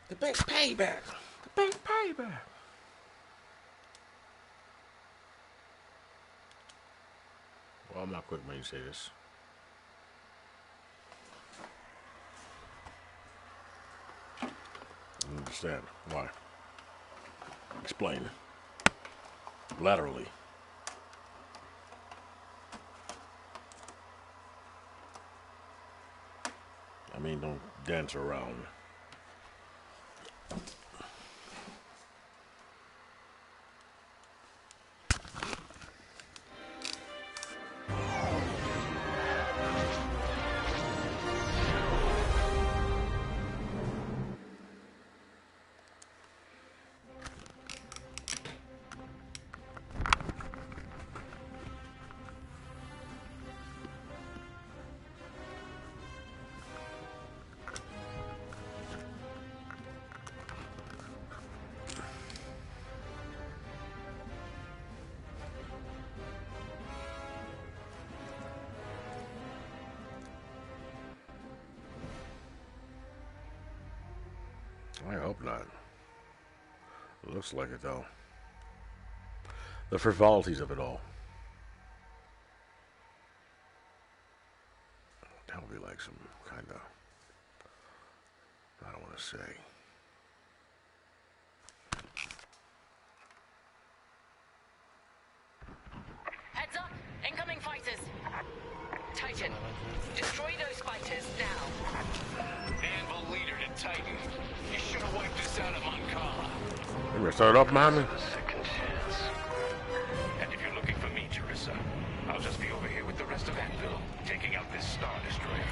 The big payback. The big payback. Well, I'm not quick when you say this. I understand. Why? Explain. Laterally. I mean, don't dance around. I hope not. It looks like it, though. The frivolities of it all. That would be like some kind of, I don't want to say. Heads up! Incoming fighters! Titan, destroy those fighters now. Anvil leader to Titan. You should have wiped us out of Moncala. You gonna start off behind me? A second chance. And if you're looking for me, Jerissa, I'll just be over here with the rest of Anvil, taking out this Star Destroyer.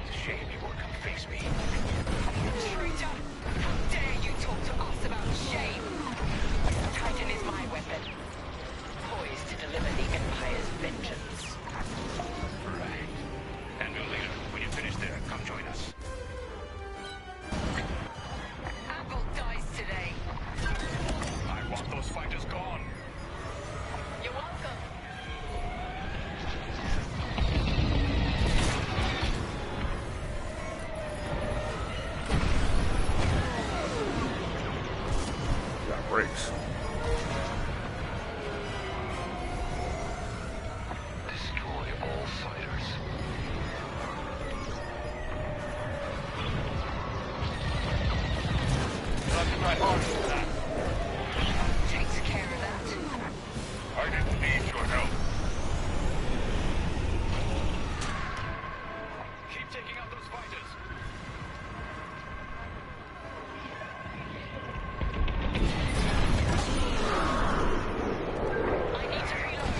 It's a shame you won't come face me. Traitor! How dare you talk to us about shame? Titan is my weapon. Poised to deliver the Empire's vengeance. Right. Anvil leader, when you finish there, come join us. Anvil dies today. I want those fighters gone. You're welcome. Got brakes. Destroy all fighters. Takes care of that. I didn't need your help. Keep taking out those fighters. I need to reload.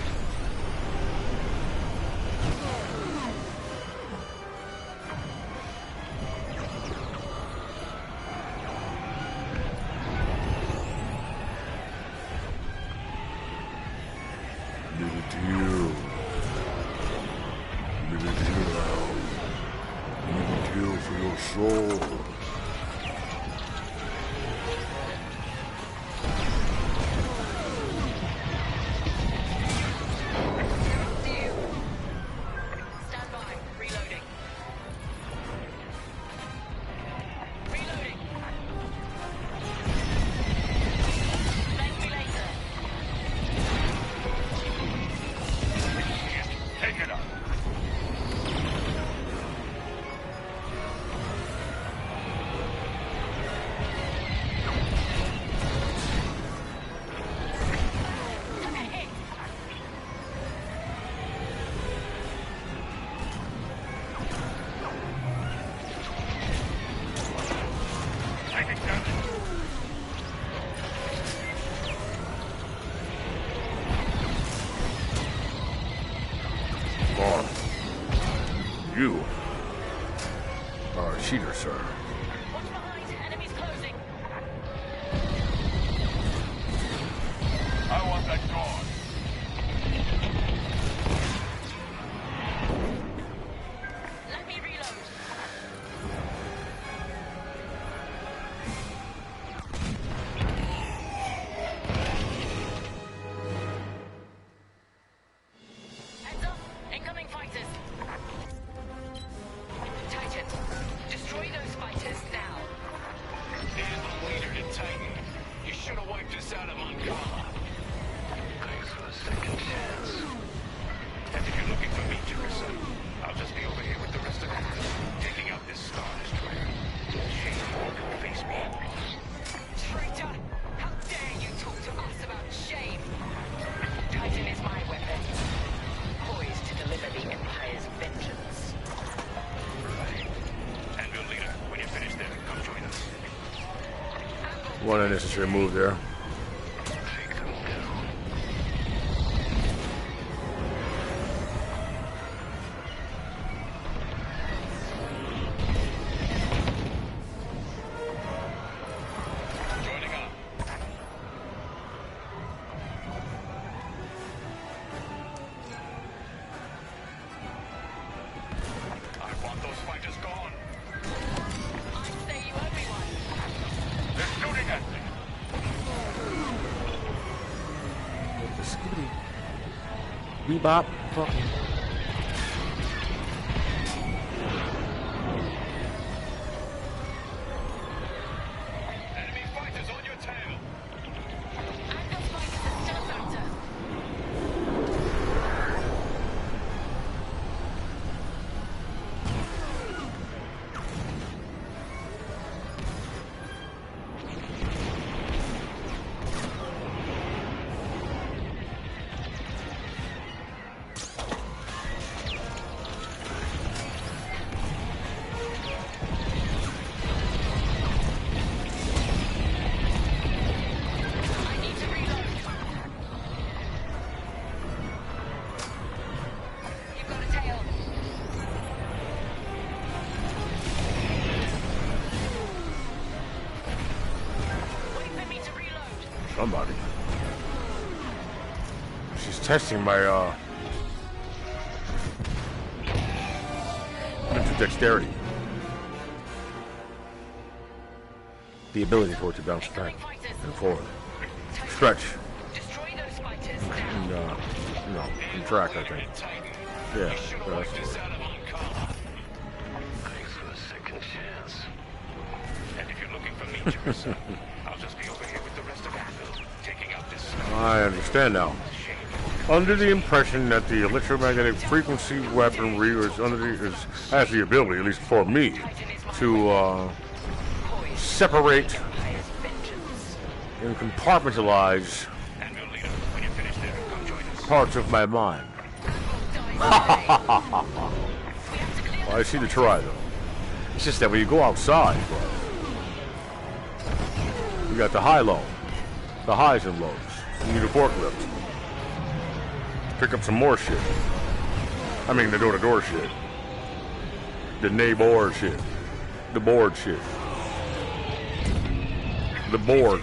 Little deal. Little deal now. Little deal for your soul. Do you? Stand by. Reloading. Reloading. Thank me later. Take it up. One unnecessary move there. Joining up. I want those fighters gone. I say you owe me one. They're shooting at me. Skibbity. Bebop. Fucking. Enemy fighters on your tail. Anvil's fighters are still a factor. I need to reload. You've got a tail. Wait for me to reload. Somebody. She's testing my mental dexterity. The ability for it to bounce back Incoming fighters. and forward. Titan, Stretch. destroy those fighters And now. no, contract, I think. Titan. Yeah, You should have that's wiped this it. out of Ankara. Thanks for the second chance. And if you're looking for me, Teresa, I'll just be over here with the rest of Anvil, taking out this I understand now. shame. Under the impression that the electromagnetic frequency weaponry has the ability, at least for me, to separate Empire's vengeance. and compartmentalize Anvil leader, when you're finished there, come join us. parts of my mind. Anvil dies today. We have to clear Well, I see the try though. It's just that when you go outside, you got the high-low, the highs and lows. You need a forklift. Pick up some more shit. I mean, the door-to-door shit. The neighbor shit. The board shit. The board.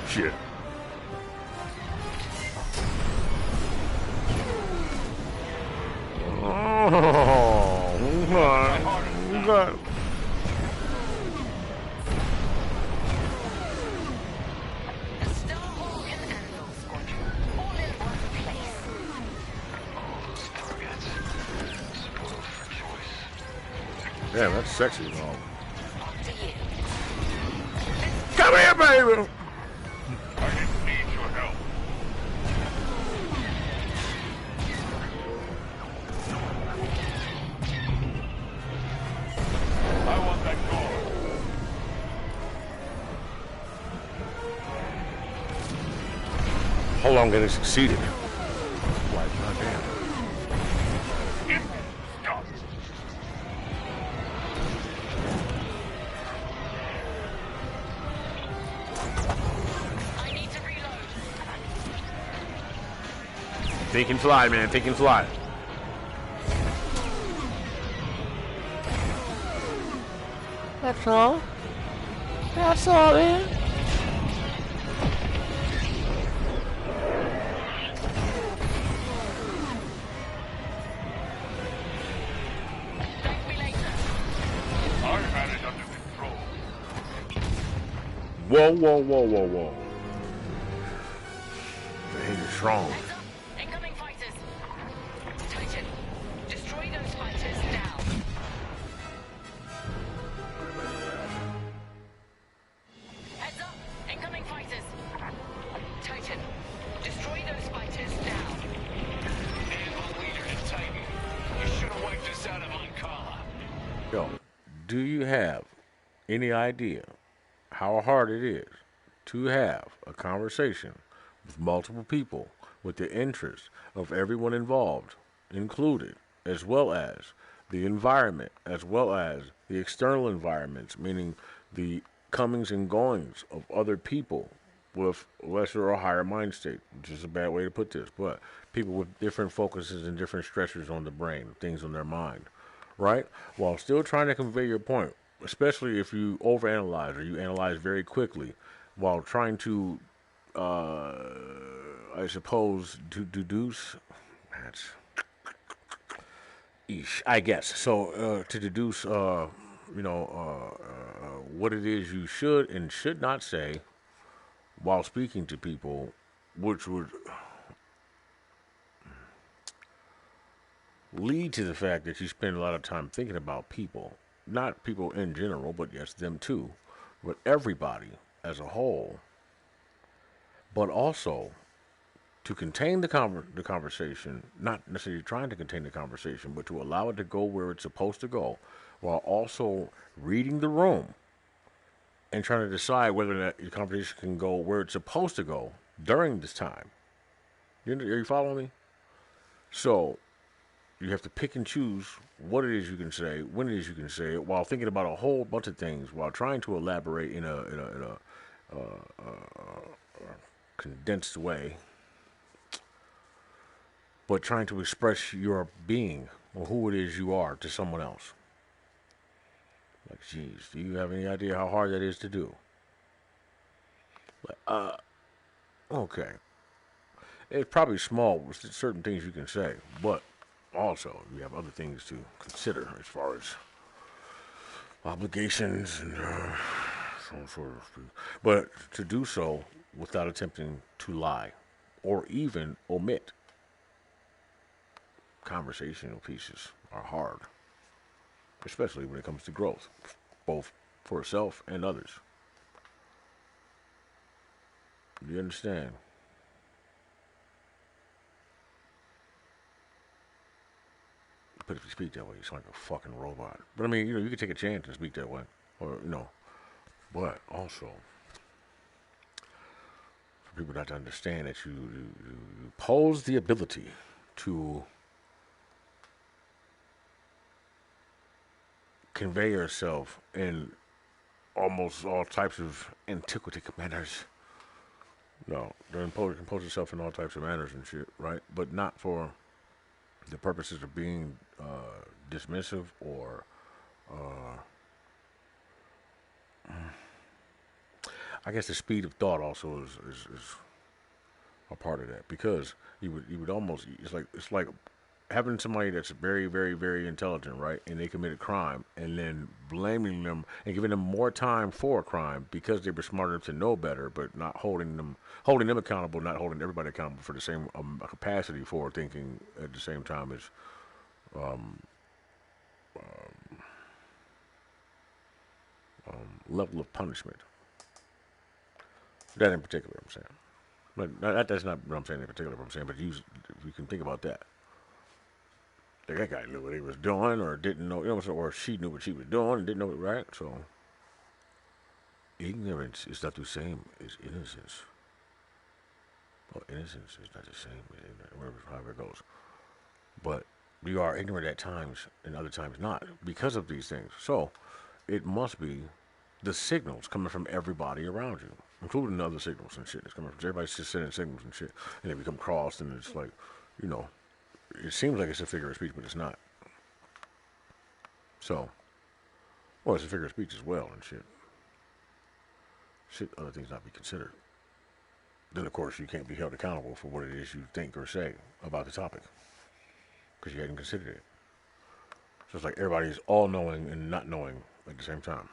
Shit. Oh, God. the Starhawk and Anvil squadron, all in one place. Targets. Spoiled for choice. Damn, that's sexy and all. On to you. Come here, baby! I didn't need your help. I want that gold. How long have they succeeded? Like, goddamn. Stop. I need to reload. Think and fly, man. Think and fly. That's all. That's all, man. Thank me later. I had it under control. Whoa, whoa, whoa, whoa, whoa. Man, you're strong. Heads up. Incoming fighters. Titan, destroy those fighters now. Heads up. Incoming fighters. Titan, destroy those fighters now. Anvil leader and Titan. You should have wiped us out of Ankara. Yo, do you have any idea how hard it is to have a conversation with multiple people with the interest of everyone involved included, as well as the environment as well as the external environments, meaning the comings and goings of other people with lesser or higher mind state, which is a bad way to put this, but people with different focuses and different stressors on the brain, things on their mind, right? While still trying to convey your point, especially if you overanalyze or you analyze very quickly while trying to, I suppose, to deduce. That's I guess. So to deduce, what it is you should and should not say while speaking to people, which would lead to the fact that you spend a lot of time thinking about people, not people in general, but yes, them too, but everybody as a whole, but also to contain the conversation, not necessarily trying to contain the conversation, but to allow it to go where it's supposed to go, while also reading the room and trying to decide whether or not the conversation can go where it's supposed to go during this time. Are you following me? So you have to pick and choose what it is you can say, when it is you can say it, while thinking about a whole bunch of things, while trying to elaborate in a condensed way, but trying to express your being or who it is you are to someone else. Like, geez, do you have any idea how hard that is to do? Like, okay. It's probably small with certain things you can say, but also you have other things to consider as far as obligations and some sort of. But to do so without attempting to lie or even omit conversational pieces are hard, especially when it comes to growth, both for self and others. Do you understand? But if you speak that way, you sound like a fucking robot. But I mean, you can take a chance and speak that way, or But also, for people not to understand that you pose the ability to convey yourself in almost all types of antiquatic manners. No, compose yourself in all types of manners and shit, right? But not for the purposes of being dismissive or I guess the speed of thought also is a part of that because you would almost it's like having somebody that's very very very intelligent, right, and they committed crime and then blaming them and giving them more time for a crime because they were smart enough to know better, but not holding them accountable, not holding everybody accountable for the same capacity for thinking at the same time as level of punishment. That in particular, I'm saying. But that's not what I'm saying in particular. What I'm saying, but you can think about that. Like that guy knew what he was doing, or didn't know, or she knew what she was doing and didn't know it, right? So ignorance is not the same as innocence. Well, innocence is not the same as ignorance, however it goes. But you are ignorant at times and other times not because of these things. So it must be the signals coming from everybody around you, including the other signals and shit. It's coming from everybody's just sending signals and shit, and they become crossed, and it's like, you know, it seems like it's a figure of speech, but it's not. So, well, it's a figure of speech as well and shit. Shit, other things not be considered. Then, of course, you can't be held accountable for what it is you think or say about the topic because you hadn't considered it. So it's like everybody's all knowing and not knowing at the same time.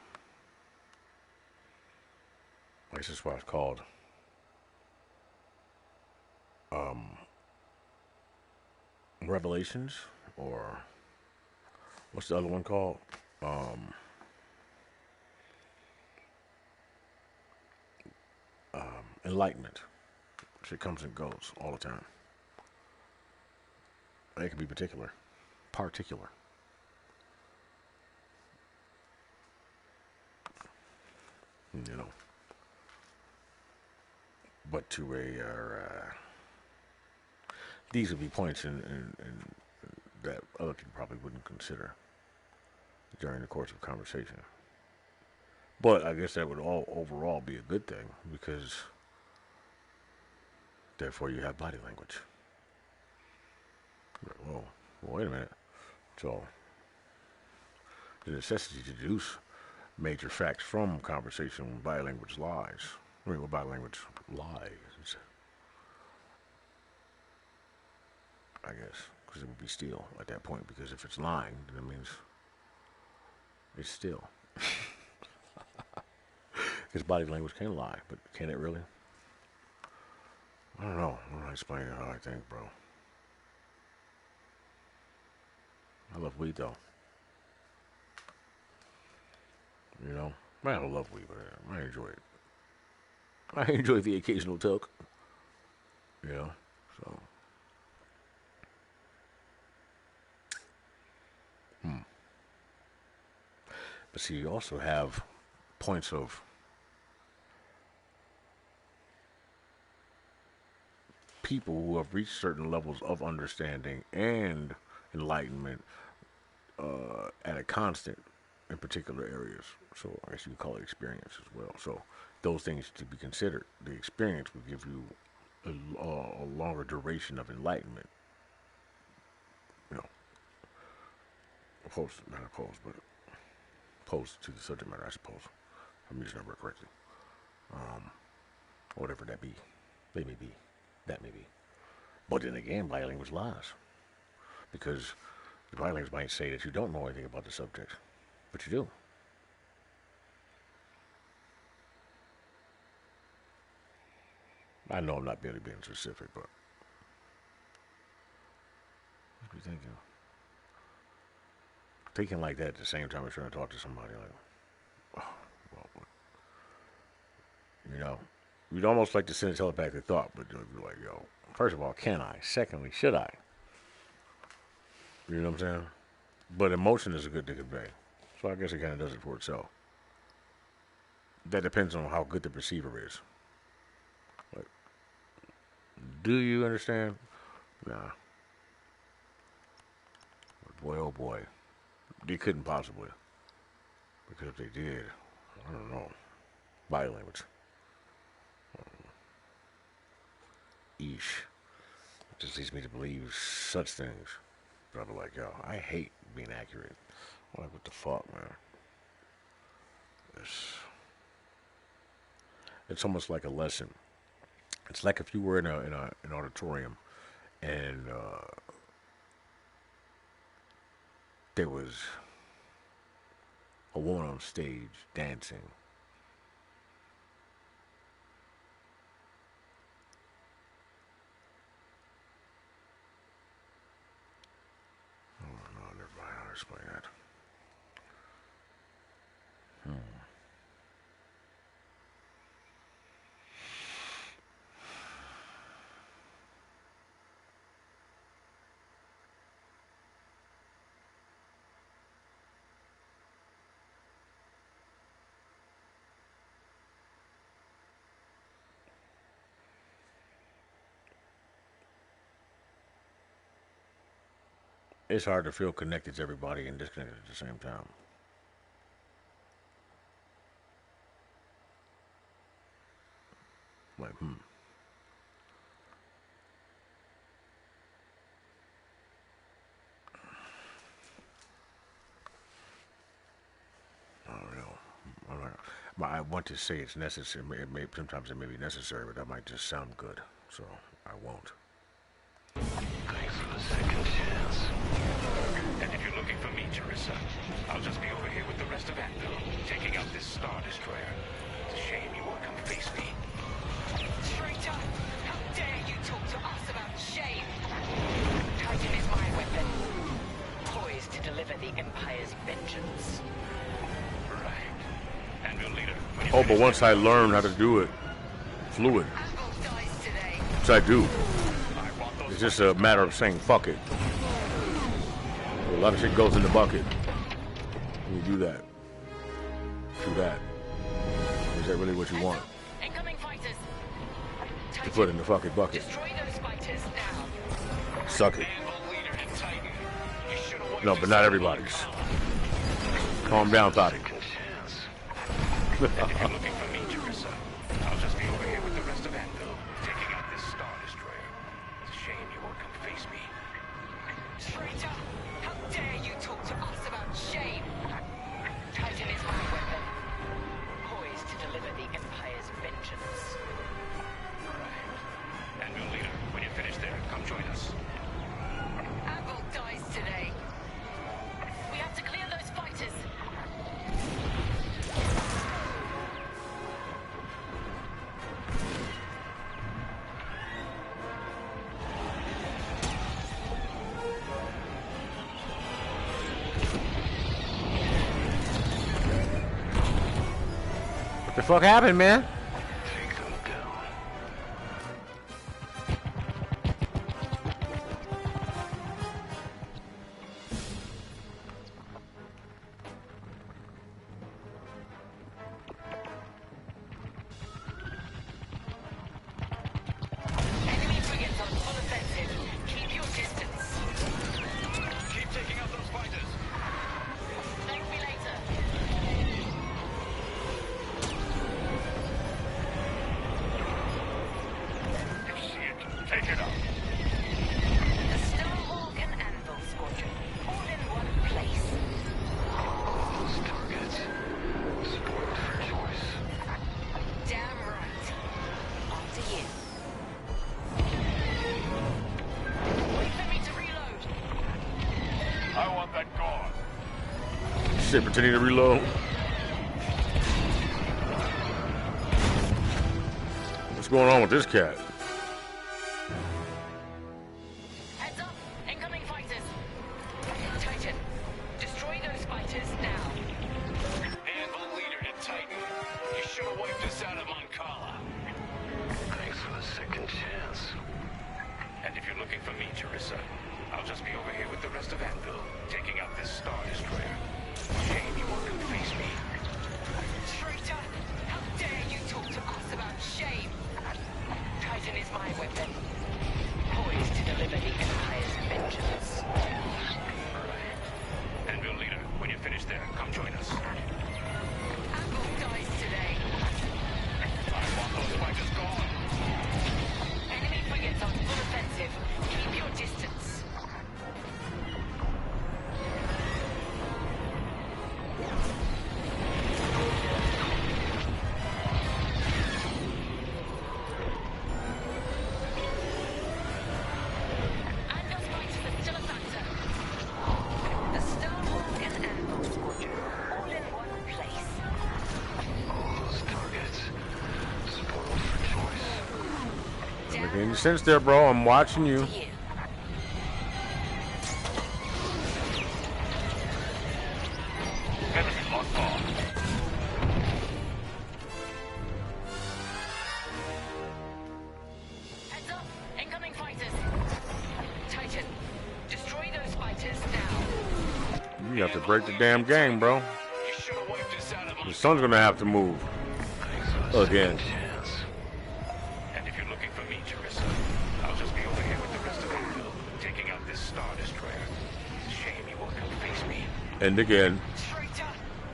I guess that's why it's called Revelations, or what's the other one called? Enlightenment. Shit comes and goes all the time. And it can be particular. You know. But to these would be points in that other people probably wouldn't consider. during the course of conversation. But I guess that would all overall be a good thing because therefore you have body language. Whoa, wait a minute. So the necessity to deduce major facts from conversation when body language lies. I mean, when body language lies, I guess, because it would be still at that point. Because if it's lying, then it means it's still. Because body language can lie, but can it really? I don't know. I don't know how to explain it how I think, bro. I love weed, though. You know? I don't love weed, but I enjoy it. I enjoy the occasional toke. You know? So. But see, you also have points of people who have reached certain levels of understanding and enlightenment at a constant in particular areas. So I guess you could call it experience as well. So those things to be considered. The experience will give you a longer duration of enlightenment. You know, opposed to the subject matter, I suppose. I'm using that word correctly. Whatever that be. They may be. That may be. But then again, body language lies. Because the body language might say that you don't know anything about the subject. But you do. I know I'm not really being specific, but what are you thinking? Thinking like that at the same time as trying to talk to somebody like, oh, well, you know, you'd almost like to send a telepathic thought, but you're like, yo, first of all, can I? Secondly, should I? You know what I'm saying? But emotion is a good to convey. So I guess it kind of does it for itself. That depends on how good the perceiver is. Like, do you understand? Nah. But boy, oh boy. They couldn't possibly. Because if they did, I don't know. Body language. Eesh. It just leads me to believe such things. But I'll be like, yo, I hate being accurate. I'm like, what the fuck, man? It's almost like a lesson. It's like if you were in an auditorium and there was a woman on stage dancing. Oh, no, never mind. I'll explain that. It's hard to feel connected to everybody and disconnected at the same time. Like, I don't know. I want to say it's necessary. Sometimes it may be necessary, but that might just sound good. So I won't. Thanks for the second chance. And if you're looking for me, Teresa, I'll just be over here with the rest of Anvil, taking out this Star Destroyer. It's a shame you won't come face me. Traitor! How dare you talk to us about shame? Titan is my weapon. Poised to deliver the Empire's vengeance. Right. Anvil leader. Oh, but once I learn how to do it, fluid. Anvil dies today. Which I do. It's just a matter of saying fuck it. A lot of shit goes in the bucket. When you do that. Do that. Is that really what you want? Incoming fighters. To put in the fucking bucket. Destroy those fighters now. Suck it. No, but not everybody's. Calm down, Thotty. Second chance. And if you're looking for me, Teresa, I'll just be over here with the rest of Anvil, taking out this Star Destroyer. It's a shame you won't come face me. Traitor! How dare you talk to us about shame? Titan is my weapon, poised to deliver the Empire's vengeance. Right. Anvil leader, when you're finished there, come join us. Anvil dies today. We have to clear those fighters. What the fuck happened, man? Take them down. Enemy frigates on full offensive. Keep your distance. Keep taking out those fighters. Thank me later. You see it. Take it out. The Starhawk and Anvil Squadron, all in one place. Those targets. Spoiled for choice. Damn right. On to you. Wait for me to reload. I want that gone. Shit, pretending to reload. What's going on with this cat? Heads up! Incoming fighters! Titan, destroy those fighters now. Anvil leader to Titan. You should have wiped us out of Moncala. Thanks for the second chance. And if you're looking for me, Teresa, I'll just be over here with the rest of Anvil, taking out this Star Destroyer. Shame you won't come face me. Traitor! How dare you talk to us about shame? Titan is my weapon, poised to deliver the Empire's vengeance. Right. Anvil leader, when you're finished there, come join us. Anvil dies today. I want those fighters gone. Enemy frigates on full offensive. Keep your distance. Anvil's fighters are still a factor. The Starhawk and Anvil Squadron, all in one place. All those targets. Spoiled for choice. Making any sense there, bro? I'm watching you. To you. Enemy locked on. Heads up! Incoming fighters! Titan, destroy those fighters now. You have to break the damn game, bro. You should have wiped us out of The Moncala. sun's gonna have to move Thanks for the again. second chance. And if you're looking for me, Teresa, I'll just be over here with the rest of Anvil, taking out this Star Destroyer. It's a shame you won't come face me. And again. Traitor!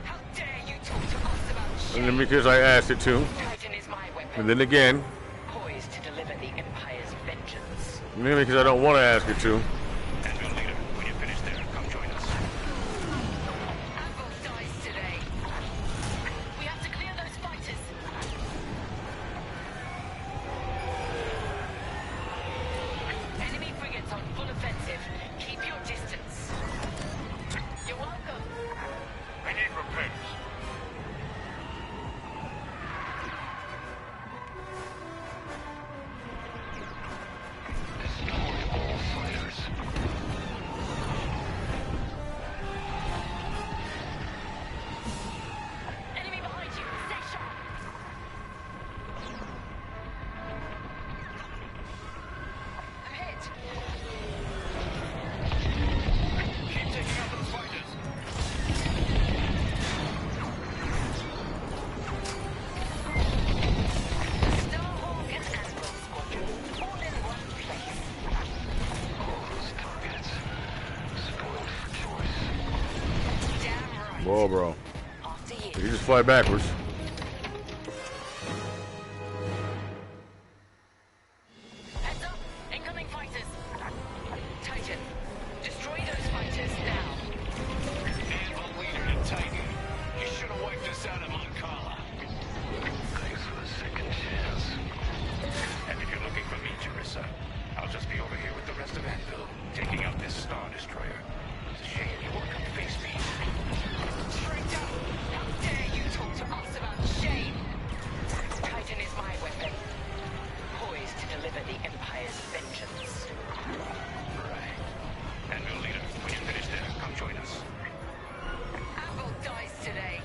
How dare you talk to us about And shame? then because I asked it to. Titan is my weapon, And then again. poised to deliver the Empire's vengeance. And then because I don't want to ask it to. Anvil leader, when you're finished there, come join us. Anvil dies today. We have to clear those fighters. Enemy frigates on full offensive. Keep your distance. You're welcome. I need repairs. Destroy all fighters. Whoa, bro. After you. You just fly backwards. Heads up! Incoming fighters! Titan, destroy those fighters now. Anvil leader to Titan. You should have wiped us out of Moncala. Thanks for the second chance. And if you're looking for me, Jerissa, I'll just be over here with the rest of Anvil, taking out this Star Destroyer. It's a shame you won't come face me. Traitor! How dare you talk to us about shame? Titan is my weapon. Poised to deliver the Empire's vengeance. Right. Anvil leader, when you finish there, come join us. Anvil dies today.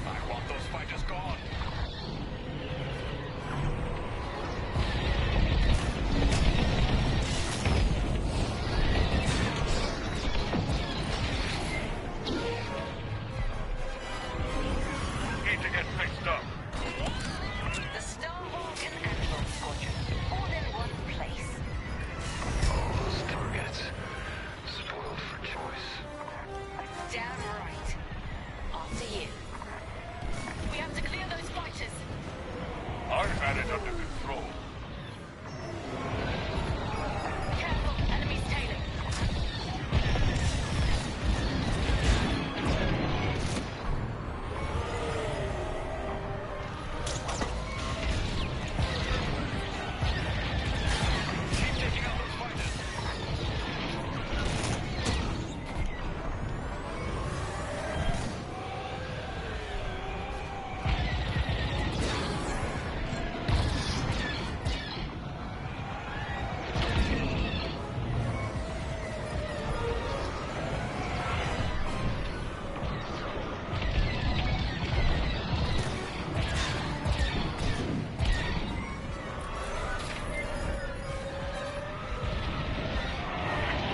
I want those fighters gone. Need to get fixed up. The Starhawk and Anvil Squadron, all in one place. All those targets. Spoiled for choice. Damn right. After you. We have to clear those fighters. I've had it under control. Careful, enemies tailing. Keep taking out those fighters.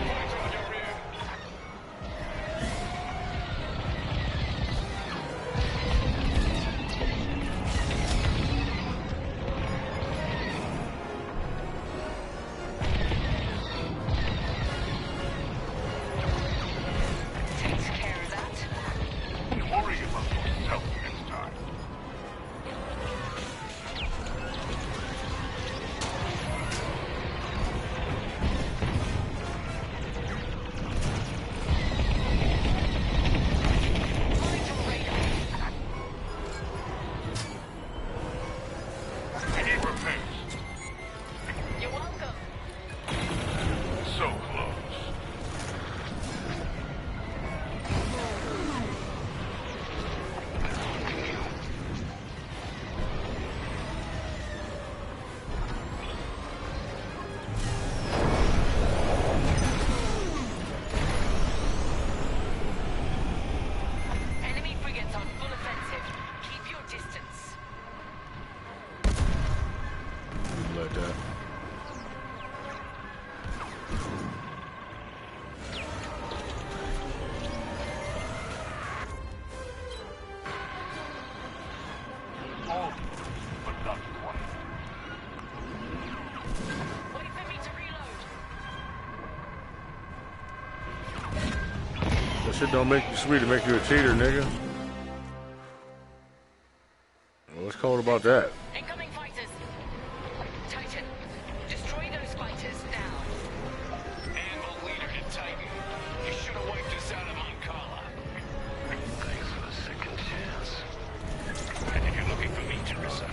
Points on your rear. Takes care of that. Worry about yourself next time. Vital radar. We need repairs. You're welcome. So close. Enemy frigates on full offensive. Keep your distance. Like that. All, but not quite. Wait for me to reload. That shit don't make you sweet, it make you a cheater, nigga. What's cold about that? Incoming fighters. Titan, destroy those fighters now. Anvil leader to Titan. You should have wiped us out of Moncala. Thanks for the second chance. And if you're looking for me, Jerissa,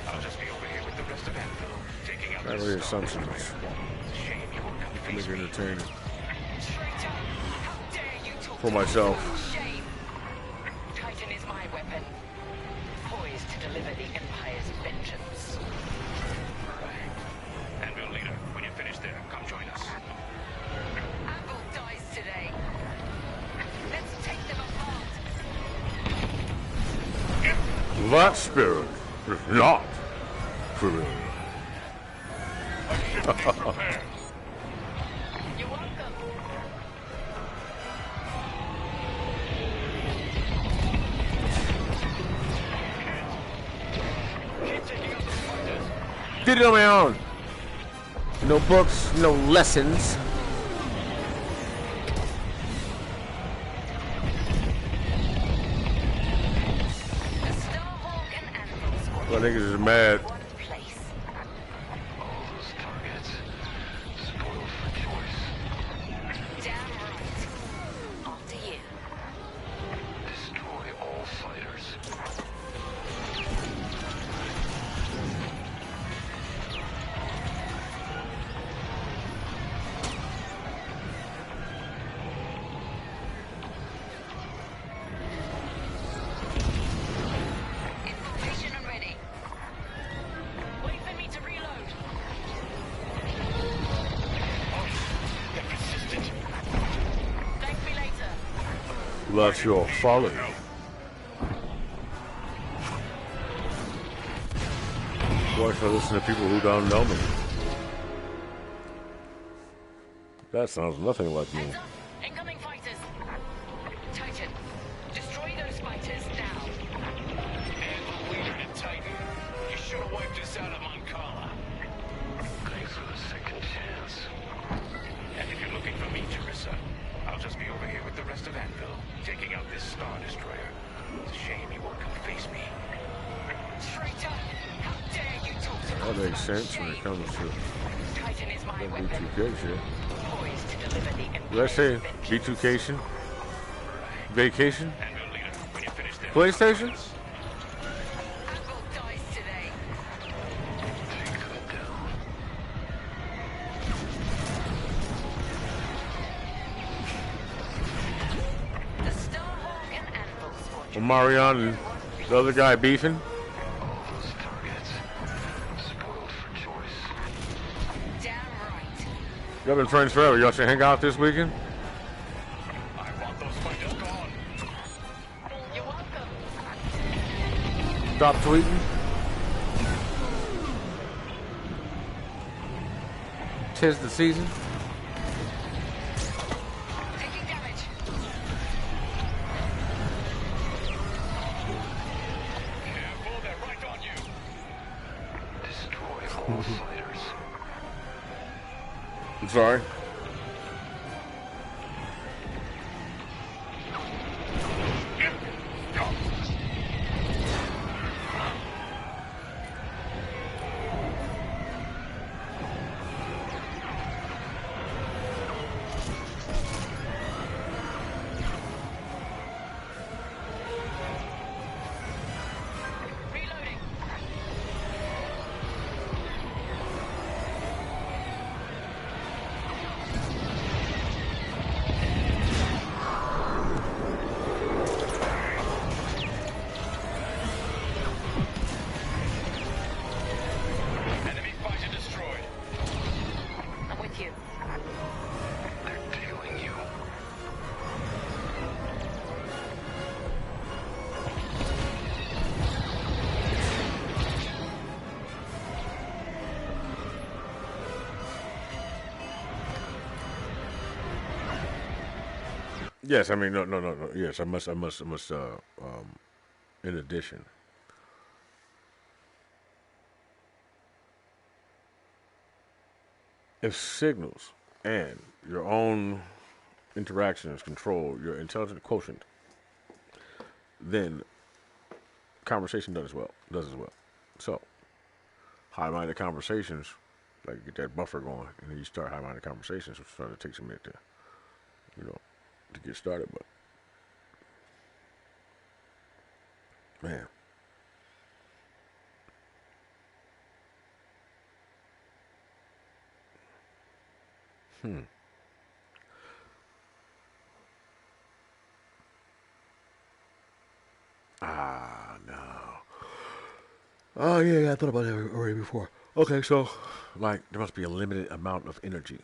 I'll just be over here with the rest of Anvil, taking out Not this really Star assumptions. Destroyer. It's a shame you won't come Make face it me. entertaining. Traitor! How dare you talk For to us myself. about shame? Titan is my weapon. Poised to deliver the Empire's vengeance. Right. Anvil leader, when you finish there, come join us. Anvil dies today. Let's take them apart. That spirit is not for me. Our ship needs repairs. You're welcome. Keep taking out those fighters. Did it on my own. No books, no lessons. My niggas is mad. One place. All those targets spoiled for choice. Damn right. After you. Destroy all fighters. Information and ready. Wait for me to reload. They're persistent. Thank me later. That's your folly. Why should I listen to people who don't know me? That sounds nothing like me. Heads up. Incoming fighters. Titan, destroy those fighters now. Anvil leader to Titan. You should have wiped us out of Moncala. Thanks for the second chance. And if you're looking for me, Teresa, I'll just be over here with the rest of Anvil, taking out this Star Destroyer. It's a shame you won't come face me. Traitor! How dare you talk to That us makes about sense when it shame? comes to Titan is my that weapon. B2K shit. Poised to deliver the Did I say Empire's B2Cation? Vacation? Anvil leader, when you finish there. PlayStation? Anvil dies today. Take that down. The Starhawk and Anvil squadron. Marion and the other guy beefing? All those targets spoiled for choice. Damn right. Y'all been friends forever. Y'all should hang out this weekend? I want those fighters gone. You're welcome. Stop tweeting. Tis the season. Taking damage. Careful, they're right on you. Destroy all fighters. I'm sorry. Reloading. Enemy fighter destroyed. I'm with you. They're tailing you. Yes, I mean no. Yes, I must. In addition, if signals and your own interactions control your intelligent quotient, then conversation does as well. So, high-minded conversations, like get that buffer going, and then you start high-minded conversations, which trying to take a minute to, to get started. But man, no. Oh yeah, I thought about that already before. Okay, so like there must be a limited amount of energy,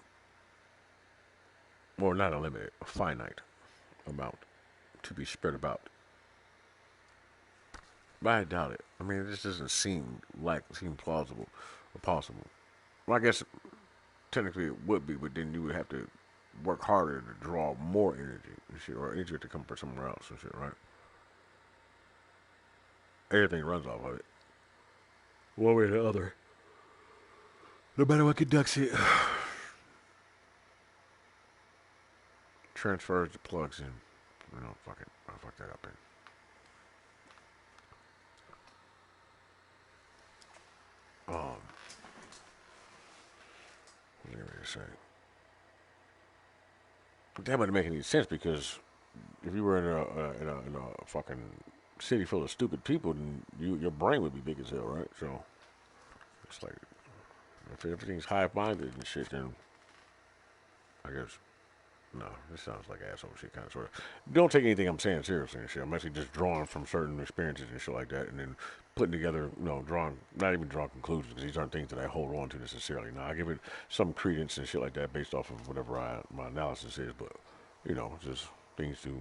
or not a limited, a finite amount to be spread about. But I doubt it. I mean, this doesn't seem plausible or possible. Well, I guess technically it would be, but then you would have to work harder to draw more energy and shit, or energy to come from somewhere else and shit, right? Everything runs off of it, one way or the other. No matter what conducts it, transfers the plugs in. Fuck it. I'll fuck that up in. say? But that wouldn't make any sense because if you were in a fucking city full of stupid people, then your brain would be big as hell, right? So it's like if everything's high-minded and shit, then I guess no. This sounds like asshole shit, kind of sort of. Don't take anything I'm saying seriously and shit. I'm actually just drawing from certain experiences and shit like that, and then putting together, not even drawing conclusions because these aren't things that I hold on to necessarily. Now I give it some credence and shit like that based off of whatever my analysis is, but just things to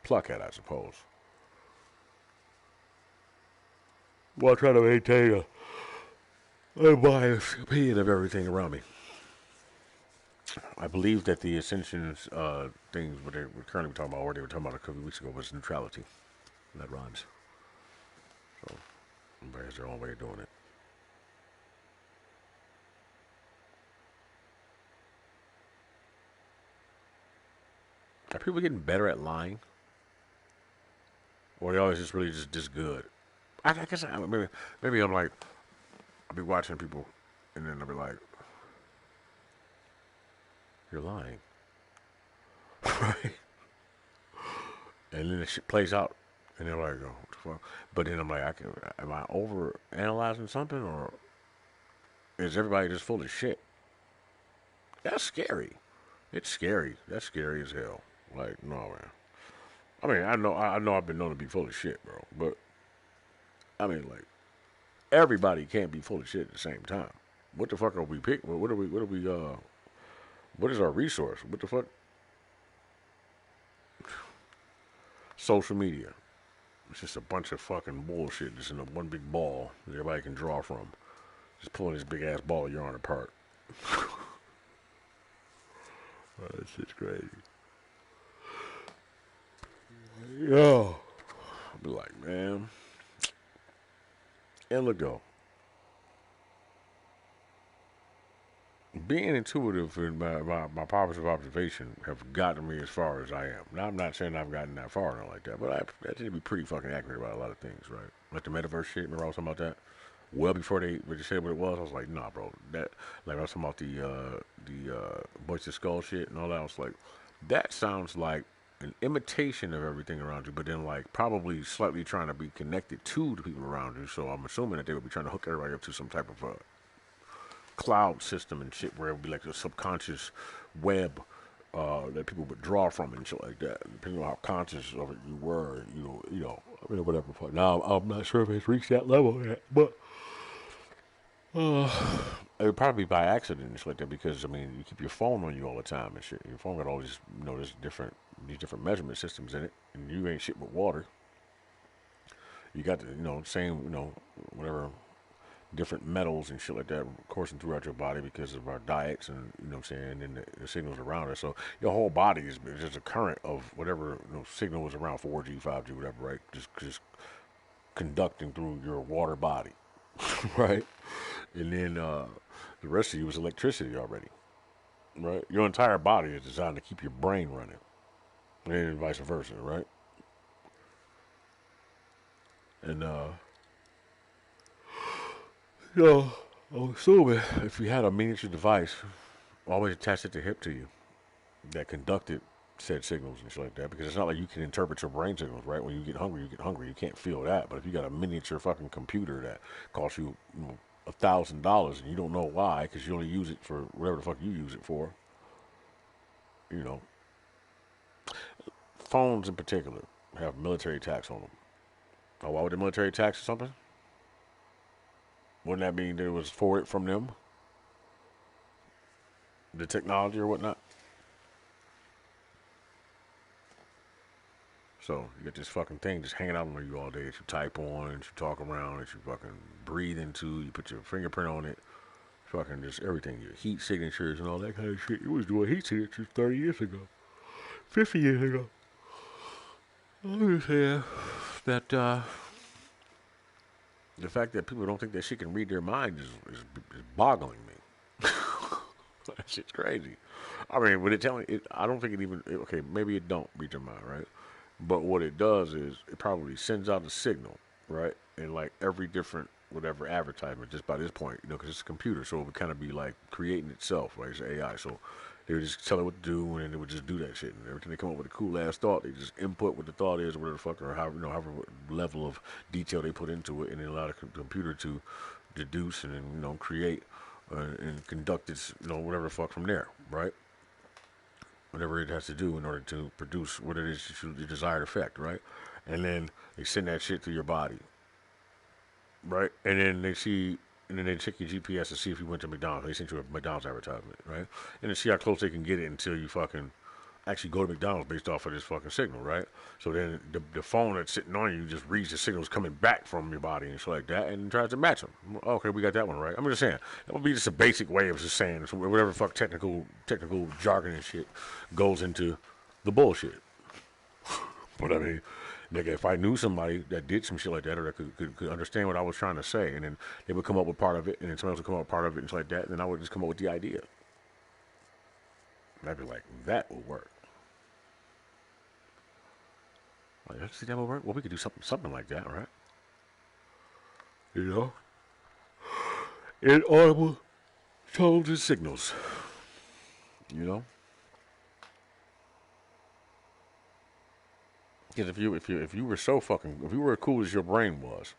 pluck at, I suppose. While trying to maintain a biased opinion of everything around me. I believe that the Ascension's things, what we're currently talking about, or they were talking about a couple of weeks ago, was neutrality. And that rhymes. So, everybody has their own way of doing it. Are people getting better at lying? Or are they always just really just good? I guess maybe I'm like, I'll be watching people, and then I'll be like, you're lying. Right? And then the shit plays out, and they're like, oh, what the fuck? But then I'm like, am I over analyzing something, or is everybody just full of shit? That's scary. It's scary. That's scary as hell. Like, no, man. I mean, I know I've been known to be full of shit, bro. But, I mean, like, everybody can't be full of shit at the same time. What the fuck are we picking? What is our resource? What the fuck? Social media. It's just a bunch of fucking bullshit just in a one big ball that everybody can draw from. Just pulling this big ass ball of yarn apart. Oh, that shit's crazy. Yo. I'll be like, man. And look though. Being intuitive and my powers of observation have gotten me as far as I am. Now, I'm not saying I've gotten that far or like that, but I tend to be pretty fucking accurate about a lot of things, right? Like the metaverse shit, remember I was talking about that? Well before they said what it was, I was like, nah, bro. That, like I was talking about the Voice of Skull shit and all that, I was like, that sounds like an imitation of everything around you, but then like probably slightly trying to be connected to the people around you, so I'm assuming that they would be trying to hook everybody up to some type of cloud system and shit where it would be like a subconscious web that people would draw from and shit like that. Depending on how conscious of it you were, I mean, whatever. Now, I'm not sure if it's reached that level yet, but it would probably be by accident and shit like that because, I mean, you keep your phone on you all the time and shit. Your phone got all these, these different measurement systems in it, and you ain't shit but water. You got the, same, whatever different metals and shit like that coursing throughout your body because of our diets and what I'm saying, and the signals around us. So your whole body is just a current of whatever signal was around 4G, 5G, whatever, right? Just conducting through your water body, right? And then the rest of you is electricity already, right? Your entire body is designed to keep your brain running, and vice versa, right? And I'm assuming if you had a miniature device, always attach it to hip to you that conducted said signals and shit like that, because it's not like you can interpret your brain signals, right? When you get hungry, you get hungry. You can't feel that. But if you got a miniature fucking computer that costs you, $1,000 and you don't know why, because you only use it for whatever the fuck you use it for, phones in particular have military tax on them. Oh, why would the military tax or something? Wouldn't that mean that it was for it from them? The technology or whatnot? So, you get this fucking thing just hanging out on you all day that you type on, that you talk around, that you fucking breathe into, you put your fingerprint on it, fucking just everything, your heat signatures and all that kind of shit. You was doing heat signatures 30 years ago, 50 years ago. I'm just saying that, the fact that people don't think that shit can read their mind is boggling me. That shit's crazy. I mean, would it tell me? I don't think it even. Okay, maybe it don't read your mind, right? But what it does is it probably sends out a signal, right? In like every different whatever advertisement just by this point, because it's a computer, so it would kind of be like creating itself, right? It's AI, so they would just tell it what to do, and then they would just do that shit. And every time they come up with a cool ass thought, they just input what the thought is, or whatever the fuck, or however level of detail they put into it, and then allow the computer to deduce and then create and conduct its whatever the fuck from there, right? Whatever it has to do in order to produce what it is the desired effect, right? And then they send that shit to your body, right? And then they check your GPS to see if you went to McDonald's. They sent you a McDonald's advertisement, right? And then see how close they can get it until you fucking actually go to McDonald's based off of this fucking signal, right? So then the phone that's sitting on you just reads the signals coming back from your body and shit like that and tries to match them. Okay, we got that one right. I'm just saying, that would be just a basic way of just saying whatever the fuck technical jargon and shit goes into the bullshit. But I mean, nigga, if I knew somebody that did some shit like that or that could understand what I was trying to say, and then they would come up with part of it, and then somebody else would come up with part of it and shit like that, and then I would just come up with the idea. And I'd be like, that will work. Like, let's see, that will work. Well, we could do something like that, right? Inaudible tones and signals. Because if you were so fucking, if you were as cool as your brain was,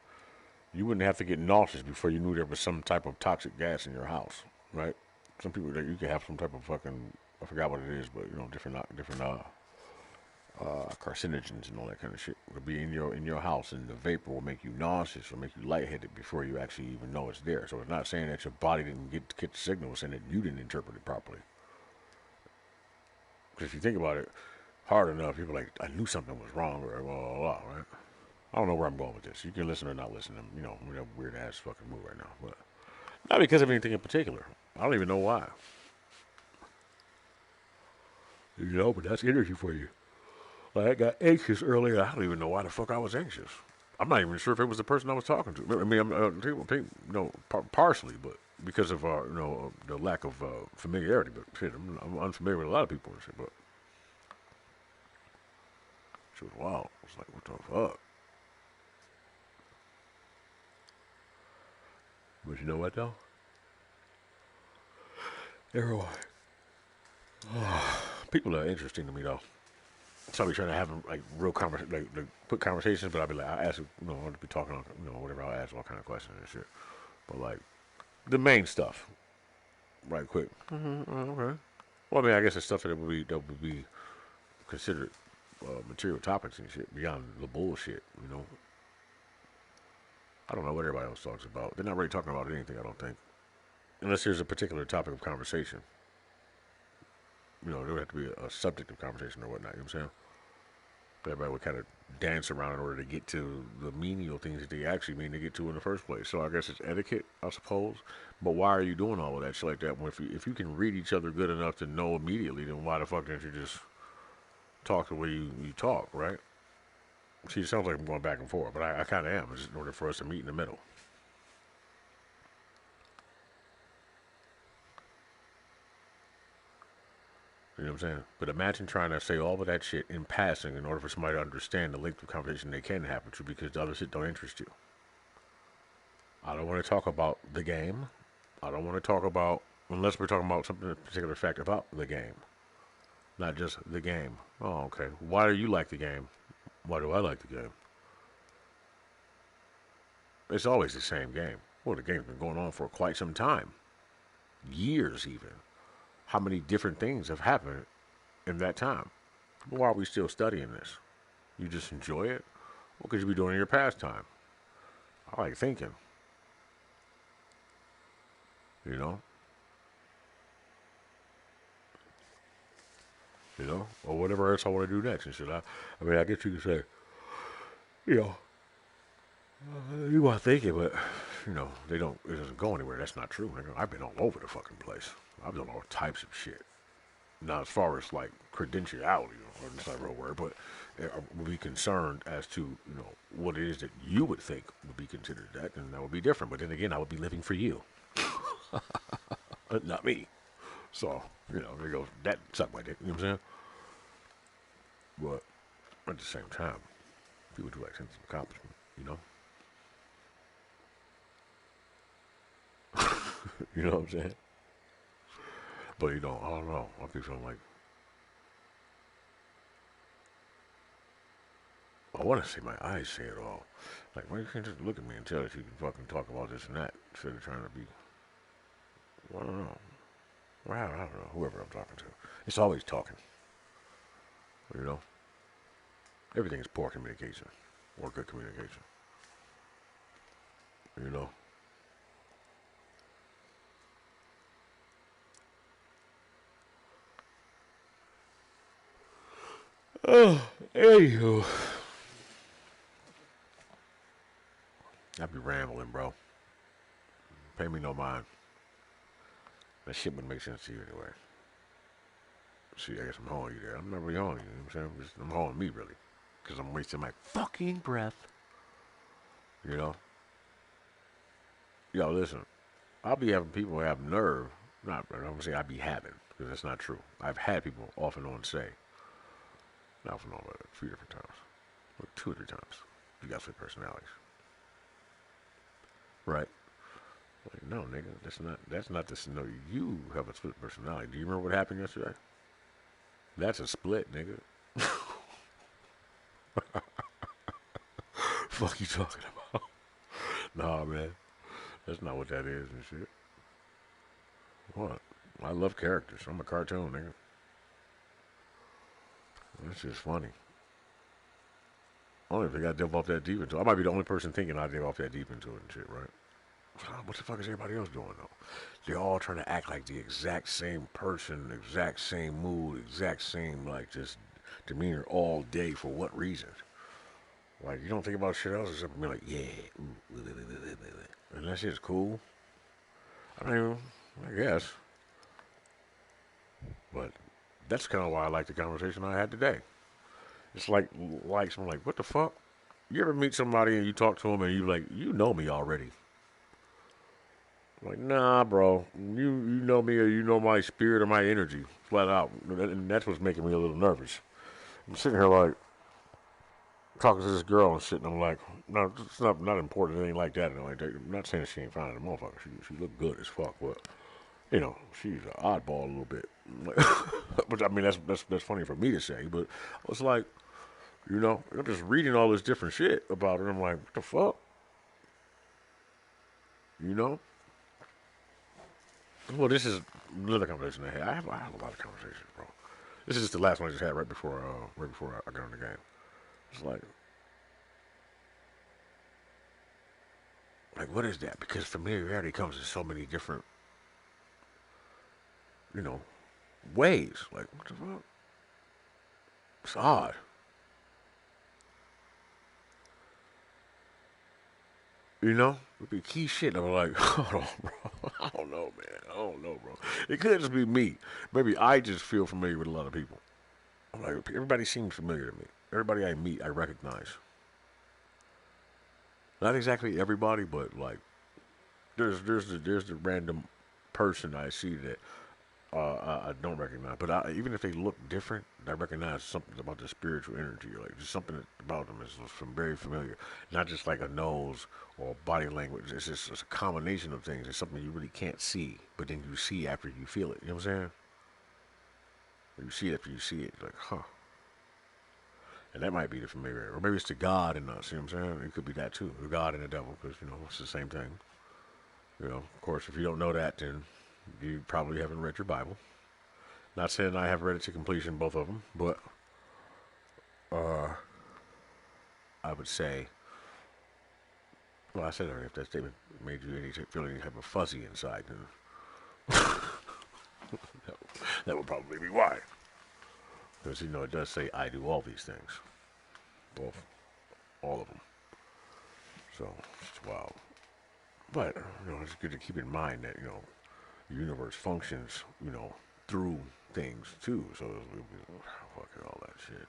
you wouldn't have to get nauseous before you knew there was some type of toxic gas in your house, right? Some people that you could have some type of fucking, I forgot what it is, but different carcinogens and all that kind of shit will be in your house, and the vapor will make you nauseous or make you lightheaded before you actually even know it's there. So it's not saying that your body didn't get the signal, it's saying that you didn't interpret it properly. Because if you think about it hard enough, people are like, I knew something was wrong, or blah, blah, blah, right? I don't know where I'm going with this. You can listen or not listen. I'm in a weird ass fucking mood right now, but not because of anything in particular. I don't even know why. But that's energy for you. Like, I got anxious earlier. I don't even know why the fuck I was anxious. I'm not even sure if it was the person I was talking to. I mean, I'm partially, but because of the lack of familiarity. But shit, I'm unfamiliar with a lot of people and shit. But she was wild. I was like, what the fuck? But you know what though? People are interesting to me though. So I'll be trying to have like real conversation, like put conversations, but I'll be like, I'll ask, I'll be talking, whatever. I'll ask all kind of questions and shit. But like the main stuff, right quick. Okay. Well, I mean, I guess the stuff that would be considered material topics and shit beyond the bullshit. I don't know what everybody else talks about. They're not really talking about anything, I don't think, unless there's a particular topic of conversation. There would have to be a subject of conversation or whatnot. You know what I'm saying? Everybody would kind of dance around in order to get to the menial things that they actually mean to get to in the first place. So I guess it's etiquette, I suppose. But why are you doing all of that shit like that? When if you can read each other good enough to know immediately, then why the fuck didn't you just talk the way you talk, right? See, it sounds like I'm going back and forth, but I kind of am. It's just in order for us to meet in the middle. You know what I'm saying? But imagine trying to say all of that shit in passing in order for somebody to understand the length of conversation they can have with you because the other shit don't interest you. I don't want to talk about the game. I don't want to talk about, unless we're talking about something, a particular fact about the game. Not just the game. Oh, okay. Why do you like the game? Why do I like the game? It's always the same game. Well, the game's been going on for quite some time. Years, even. How many different things have happened in that time? Why are we still studying this? You just enjoy it? Well, because you be doing it in your pastime. I like thinking. Or whatever else I want to do next and shit. I mean, I guess you could say, you want to think it, but, it doesn't go anywhere. That's not true. I've been all over the fucking place. I've done all types of shit. Now, as far as, like, credentiality, that's not a real word, but I would be concerned as to, what it is that you would think would be considered that, and that would be different. But then again, I would be living for you. Not me. So, there goes that suck my dick, you know what I'm saying? But at the same time, people do like sense of accomplishment, You know what I'm saying? But you know, I don't know. I be feeling like I want to see my eyes say it all. Like, why you can't just look at me and tell us you can fucking talk about this and that instead of trying to be. Well, I don't know. Well, I don't know. Whoever I'm talking to, it's always talking. You know, everything is poor communication or good communication. You know. Oh, anywho, I be rambling, bro. Pay me no mind. That shit wouldn't make sense to you anyway. See, I guess I'm holding you there. I'm not really holding you. You know what I'm saying? I'm holding me, really. Because I'm wasting my fucking breath. You know? Yo, listen. I'll be having people have nerve. Not, I'm going to say I be having. Because that's not true. I've had people off and on say. Not off and on, but a few different times. Like 2 or 3 times. You got split personalities. Right? Like, no, nigga. That's not this. No, you have a split personality. Do you remember what happened yesterday? That's a split, nigga. Fuck you talking about? Nah, man. That's not what that is and shit. What? I love characters. I'm a cartoon, nigga. That's just funny. Only if they got to delve off that deep into it. I might be the only person thinking I delve off that deep into it and shit, right? What the fuck is everybody else doing, though? They're all trying to act like the exact same person, exact same mood, exact same, like, just demeanor all day. For what reason? Like, you don't think about shit else except be like, yeah, ooh, and that shit's cool. I mean, I guess. But that's kind of why I like the conversation I had today. It's like someone like, what the fuck? You ever meet somebody and you talk to them and you like, you know me already. I'm like, nah, bro. You know me or you know my spirit or my energy, flat out. And that's what's making me a little nervous. I'm sitting here like, talking to this girl and shit, and I'm like, no, it's not important, anything like that. Like, I'm not saying she ain't fine, the motherfucker. She look good as fuck, but you know, she's an oddball a little bit. But I mean, that's funny for me to say, but it's like, you know, I'm just reading all this different shit about her. I'm like, what the fuck, you know? Well, this is another conversation I had. I have a lot of conversations, bro. This is just the last one I just had right before I got on the game. It's like, what is that? Because familiarity comes in so many different, you know, ways. Like, what the fuck? It's odd. You know? It'd be key shit. I'm like, hold on, bro. I don't know, man. I don't know, bro. It could just be me. Maybe I just feel familiar with a lot of people. I'm like, everybody seems familiar to me. Everybody I meet, I recognize. Not exactly everybody, but like, there's the random person I see that I don't recognize. But even if they look different, I recognize something about the spiritual energy. Like, just something about them is very familiar. Not just like a nose or body language. It's a combination of things. It's something you really can't see, but then you see after you feel it. You know what I'm saying? You see it after you see it. Like, huh. And that might be the familiar. Or maybe it's the God in us. You know what I'm saying? It could be that too. The God and the devil, because, you know, it's the same thing. You know, of course, if you don't know that, then you probably haven't read your Bible. Not saying I have read it to completion, both of them, but I would say, well, I said earlier, if that statement made you feel any type of fuzzy inside, then that would probably be why. Because, you know, it does say, I do all these things. Both. All of them. So, it's wild. But, you know, it's good to keep in mind that, you know, the universe functions, you know, through things, too. So, fuck it, all that shit.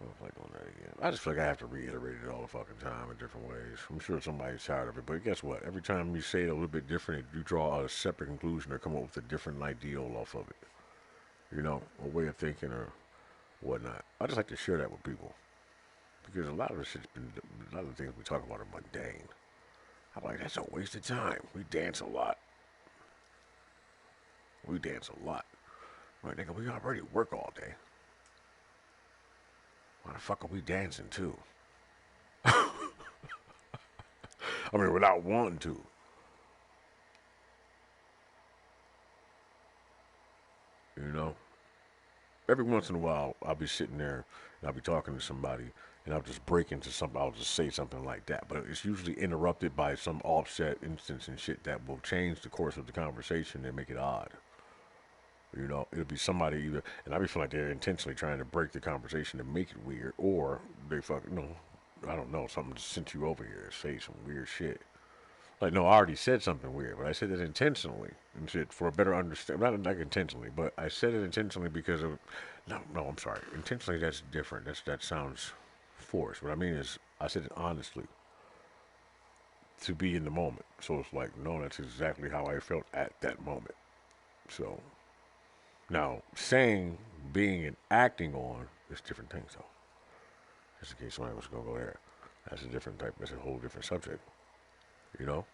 I don't like doing that again. I just feel like I have to reiterate it all the fucking time in different ways. I'm sure somebody's tired of it, but guess what? Every time you say it a little bit different, you draw a separate conclusion or come up with a different ideal off of it. You know, a way of thinking or whatnot. I just like to share that with people because a lot of a lot of the things we talk about are mundane. I'm like, that's a waste of time. We dance a lot. We dance a lot. Right, nigga, we already work all day. Why the fuck are we dancing too? I mean, without wanting to. You know? Every once in a while, I'll be sitting there and I'll be talking to somebody and I'll just break into something. I'll just say something like that. But it's usually interrupted by some offset instance and shit that will change the course of the conversation and make it odd. You know, it'll be somebody either, and I be feeling like they're intentionally trying to break the conversation to make it weird, or they fucking, no, I don't know, something just sent you over here to say some weird shit. Like, no, I already said something weird, but I said it intentionally and shit for a better understanding. Not like intentionally, but I said it intentionally because of. No, I'm sorry. Intentionally, that's different. That sounds forced. What I mean is, I said it honestly to be in the moment. So it's like, no, that's exactly how I felt at that moment. So now saying, being, and acting on is different things, though. Just in case somebody was gonna go there, that's a different type. That's a whole different subject. You know.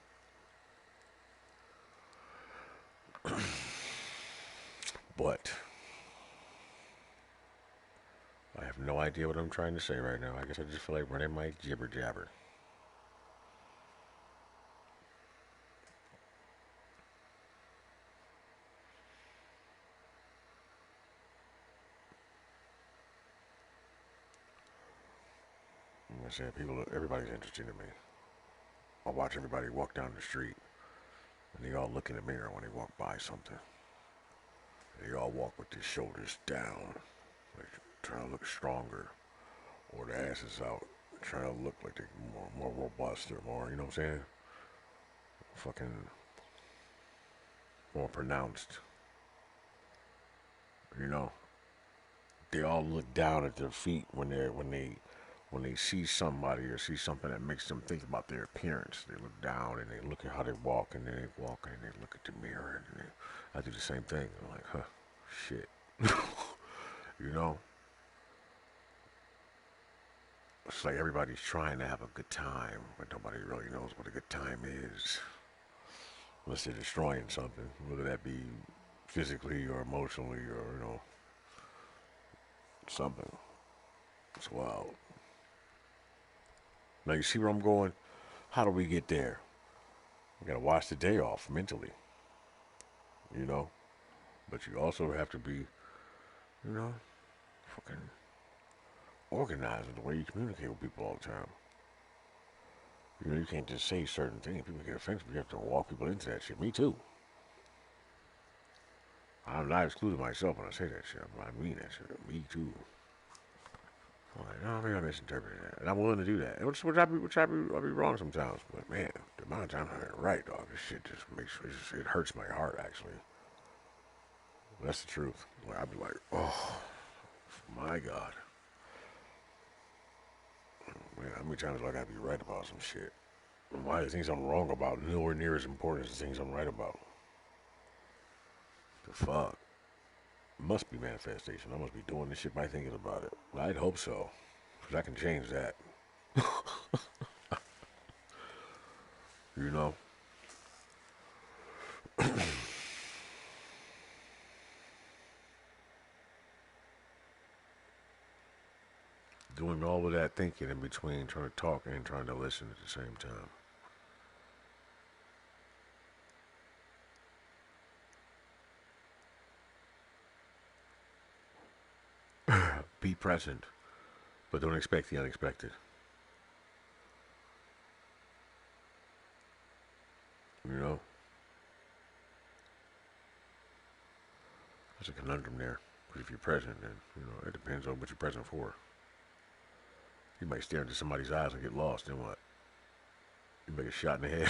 But I have no idea what I'm trying to say right now. I guess I just feel like running my jibber jabber. Like I said, everybody's interesting to me. I watch everybody walk down the street, and they all look in the mirror when they walk by something. And they all walk with their shoulders down, like trying to look stronger, or their asses out, trying to look like they're more robust or more, you know what I'm saying? Fucking more pronounced. You know, they all look down at their feet when they see somebody or see something that makes them think about their appearance. They look down and they look at how they walk, and then they walk and they look at the mirror, and I do the same thing. I'm like, huh, shit. You know, it's like everybody's trying to have a good time, but nobody really knows what a good time is, unless they're destroying something, whether that be physically or emotionally or something. It's wild. Now you see where I'm going? How do we get there? We gotta wash the day off mentally, you know? But you also have to be, you know, fucking organized in the way you communicate with people all the time. You know, you can't just say certain things. People get offensive. You have to walk people into that shit. Me too. I'm not excluding myself when I say that shit. I mean that shit. Me too. I'm like, no, maybe I misinterpreted that. And I'm willing to do that. And I'll be wrong sometimes. But man, the amount of times I get it right, dog, this shit just it hurts my heart, actually. That's the truth. Like, I'd be like, oh, my God. Man, how many times do I gotta be right about some shit? And why the things I'm wrong about nowhere near as important as the things I'm right about? The fuck? Must be manifestation. I must be doing this shit by thinking about it. I'd hope so. Because I can change that. You know? Doing all of that thinking in between trying to talk and trying to listen at the same time. Be present, but don't expect the unexpected. You know? There's a conundrum there. Because if you're present, then, it depends on what you're present for. You might stare into somebody's eyes and get lost, then what? You make a shot in the head.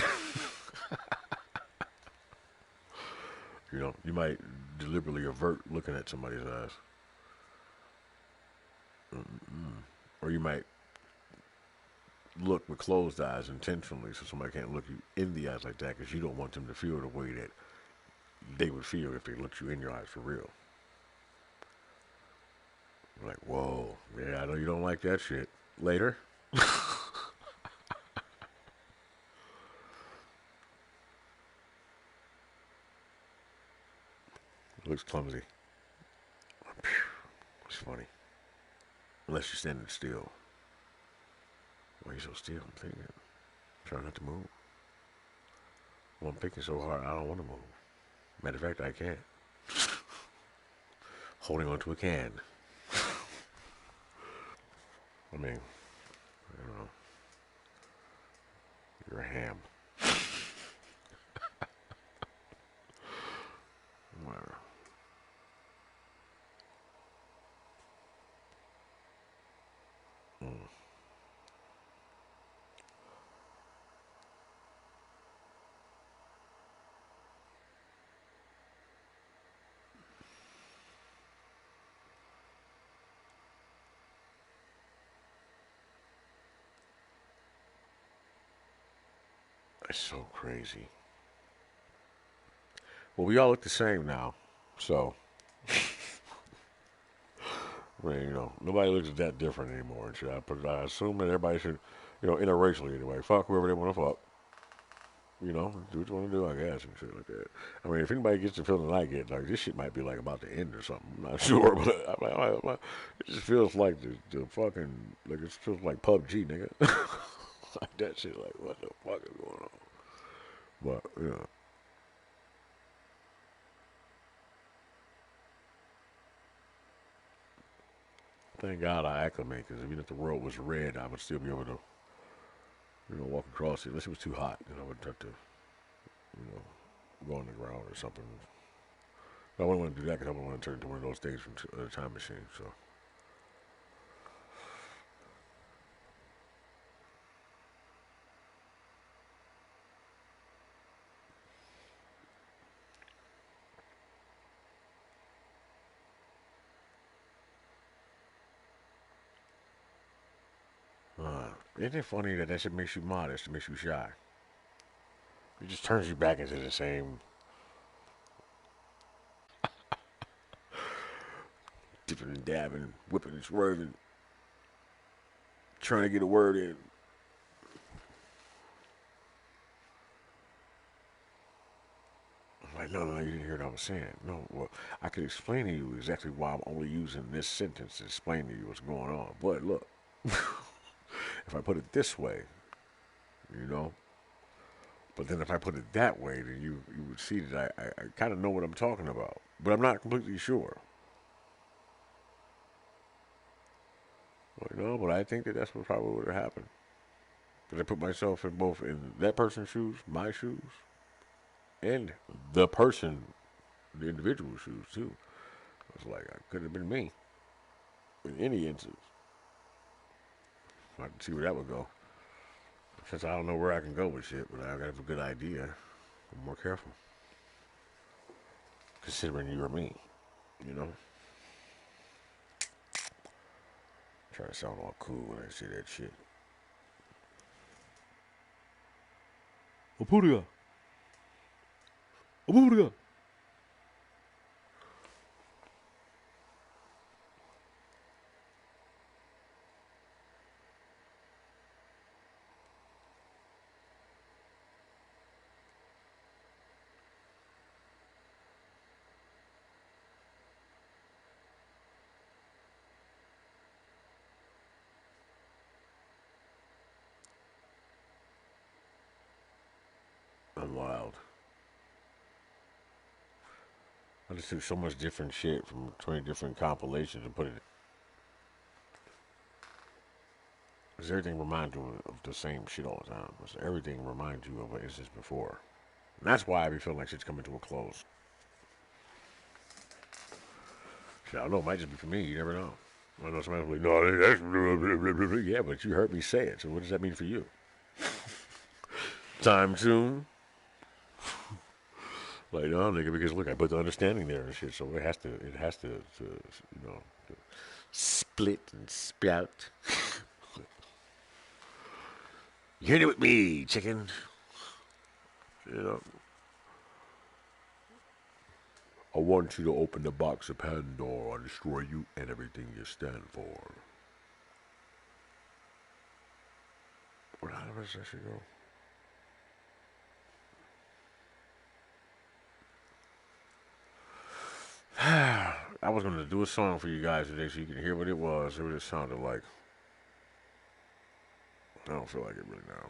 You might deliberately avert looking at somebody's eyes. Or you might look with closed eyes intentionally so somebody can't look you in the eyes like that because you don't want them to feel the way that they would feel if they looked you in your eyes for real. Like, whoa, yeah, I know you don't like that shit. Later. looks clumsy. It's funny. Unless you're standing still. Why are you so still? I'm thinking. Trying not to move. Well, I'm thinking so hard, I don't want to move. Matter of fact, I can't. Holding onto a can. I mean, I don't know. You're a ham. Whatever. Mm. It's so crazy. Well, we all look the same now. So, I mean, nobody looks that different anymore and shit. I assume that everybody should, interracially anyway, fuck whoever they want to fuck. Do what you want to do, I guess, and shit like that. I mean, if anybody gets the feeling that I get, like, this shit might be, like, about to end or something. I'm not sure, but it just feels like the fucking, like, it feels like PUBG, nigga. Like that shit, like, what the fuck is going on? But, thank God I acclimate, because even if the world was red, I would still be able to, walk across it. Unless it was too hot, then I would have to, go on the ground or something. I wouldn't want to do that because I wouldn't want to turn into one of those things from a time machine, so. Isn't it funny that shit makes you modest, it makes you shy? It just turns you back into the same dipping and dabbing, whipping and swerving, trying to get a word in. I'm like, no, you didn't hear what I was saying. No, well, I could explain to you exactly why I'm only using this sentence to explain to you what's going on. But look, if I put it this way, you know, but then if I put it that way, then you would see that I kind of know what I'm talking about. But I'm not completely sure. But I think that that's what probably would have happened. Because I put myself in both in that person's shoes, my shoes, and the person, the individual's shoes too. It's like I could have been me in any instance. I can see where that would go. Since I don't know where I can go with shit, but I gotta have a good idea. I'm more careful. Considering you or me, you know? Try to sound all cool when I say that shit. Apuria! Apuria! I'm wild. I just took so much different shit from 20 different compilations and put it. Because everything reminds you of the same shit all the time. Because everything reminds you of an instance before. And that's why I be feeling like shit's coming to a close. Shit, I don't know, it might just be for me, you never know. I know somebody will be like, no, that's blah, blah, blah, blah. Yeah, but you heard me say it, so what does that mean for you? Time soon? Like, no, nigga, because look, I put the understanding there and shit, so it has to split and sprout. You hit it with me, chicken. You know, I want you to open the box of Pandora. I'll destroy you and everything you stand for. How does that shit go? was going to do a song for you guys today so you can hear what it was, or what it sounded like. I don't feel like it really now.